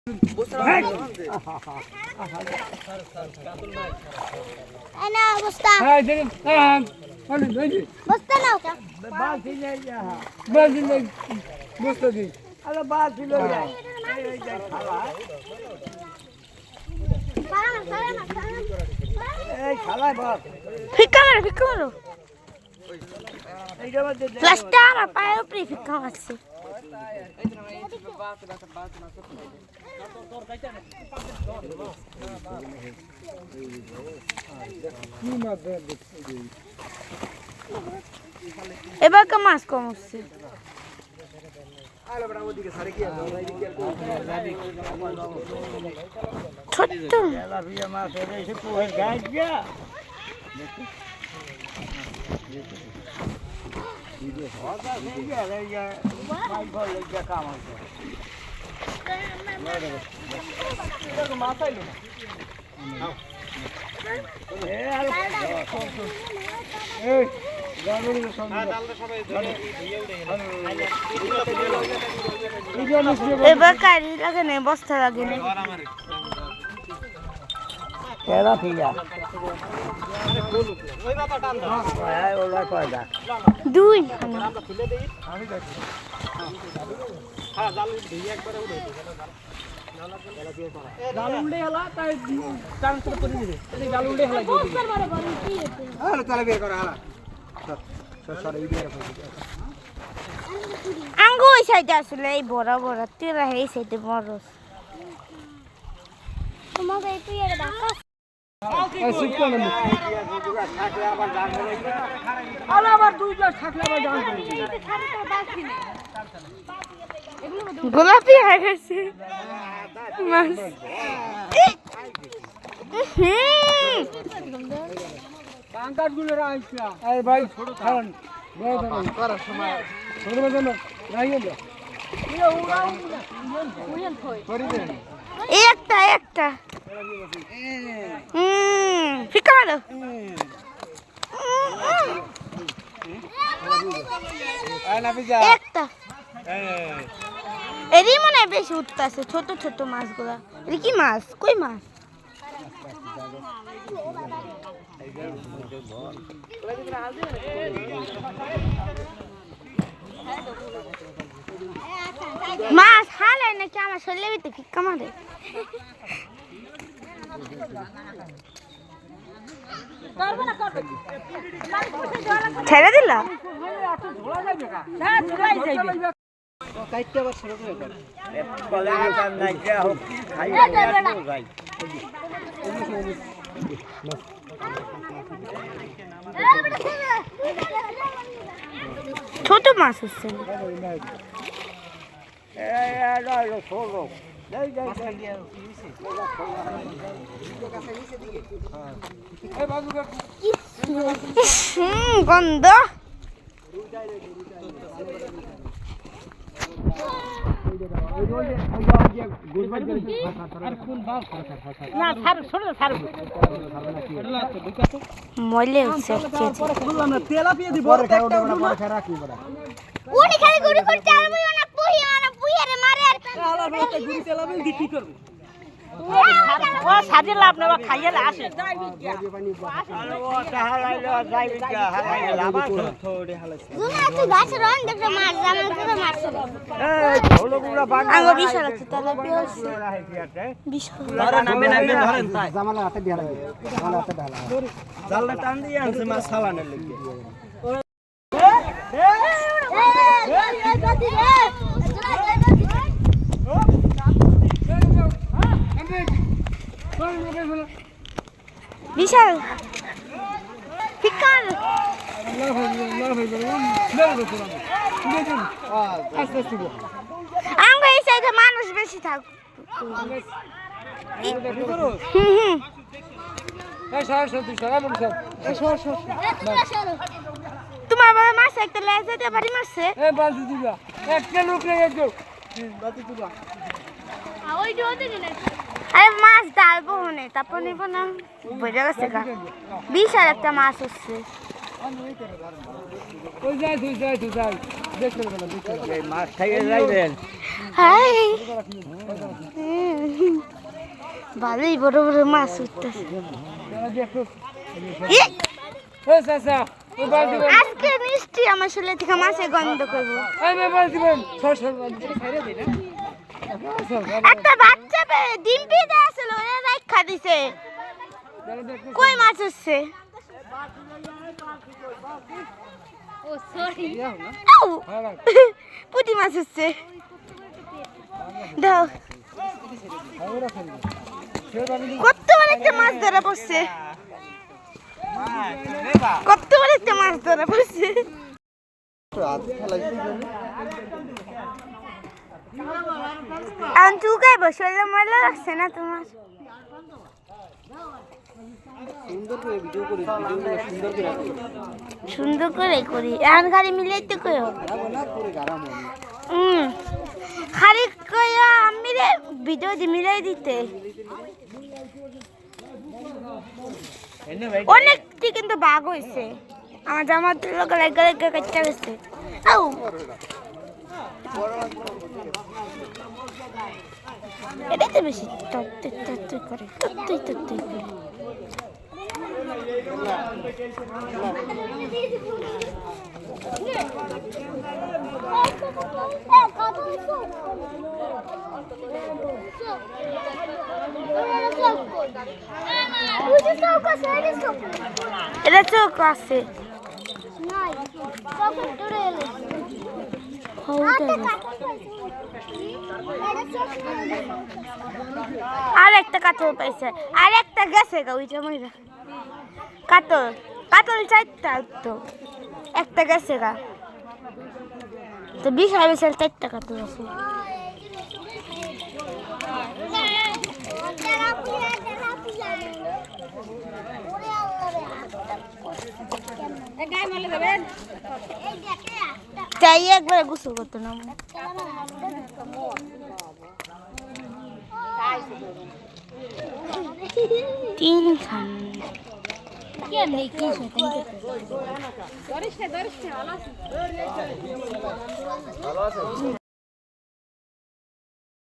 انا بستا بستا নাও কা বালতি নিয়ে যা বালতি নিয়ে বসতে দি আরে বালতি লই যা এই যা খালা এই খালা বাপ ফিক্কা মারো এইটা মধ্যে প্লাস্টার আমার পায়ের উপরে ফিক্কা মারছে এবার কা মাছ কম হচ্ছে ছোট্ট তেলাপিয়া মাছ এসে পোহের গাছ যা এবার কারি লাগে না বস্তা লাগে না তেলাপিয়া দুই আঙ্গু ওই সাইডে আসলে এই বড় বড় তেরা এই সাইডে বড় তোমাকে এই তুই এটা দেখো গোলাপি হয়ে গেছে মাছ একটা একটা ফিক্কা মারো একটা এরই মনে হয় বেশি উঠতেছে ছোট ছোট মাছগুলা এটা কি মাছ কই মাছ মাছ হালে নাকি আমার শরীরের ভিতরে ফিক্কা মারে ছেড়ে দিলা ছোট মাছ হচ্ছে গন্ধ মইলে তেলাপিয়া দিব উনি খালি গুড়ি করতে আর মই না পুহি রে মারে আর আলার বলতে গুড়ি তেলাপিয়া দি কি করবে ও সাজে লাভ না খাইয়ে আসে ও তাহালাইলো যাইবি কা হালাইলো লাভ থোড়ে হালাইছে দুনা তুই গাছ রন দেখো মার জামাল করে মারছে এই ছোলো গুড়া বাগ আঙ্গ বিশাল আছে তাহলে বিহস বিশাল ধরে নামে ধরেন তাই জামালা হাতে দিয়া লাগে জামালা হাতে ঢালা জালটা টান দিয়ে আনছে মাছ সালানের লাগি বিশাল ফিকার আঙ্গ এই সাইডে মানুষ বেশি থাক তোমার বাবা মাছ একটা লেজ যেতে পারি মারছে আরে মাছ ডালবো মনে তারপর নেব না বেড়ে গেছে গা বিশাল একটা মাছ হচ্ছে মাছ খাইয়ে যাইবেন হাই ভালোই বড় বড় মাছ উঠতেছে আজকে মিষ্টি আমার শরীর থেকে মাছের গন্ধ করবো একটা বাচ্চা ডিম পেয়ে আসছিল ওরা রাখা দিছে কই মাছ হচ্ছে পুঁটি মাছ হচ্ছে দাও কত বড় একটা মাছ ধরা পড়ছে কত বড় একটা মাছ ধরা পড়ছে আমি চুকাই বসে ময়লা লাগছে না তোমার সুন্দর করে করি এখন খালি মিলাইতে কইও খালি কইও আমি রে ভিডিও দি মিলাই দিতে অনেকটি কিন্তু বাঘ হয়েছে আমার জামার লোক লেগে লেগে কাটতে গেছে এটাই তো বেশি তত্ত্ব করে তত্ত্বই করে এটা চোখ আছে আর একটা কাতল পাইছে আর একটা গেছে গা ওইটা মহিলা কাতল কাতল চারটা তো একটা গেছে গা তো বিশাল বিশাল চারটা কাতল আছে চাই একবার গোসল করতে না তিন খান কি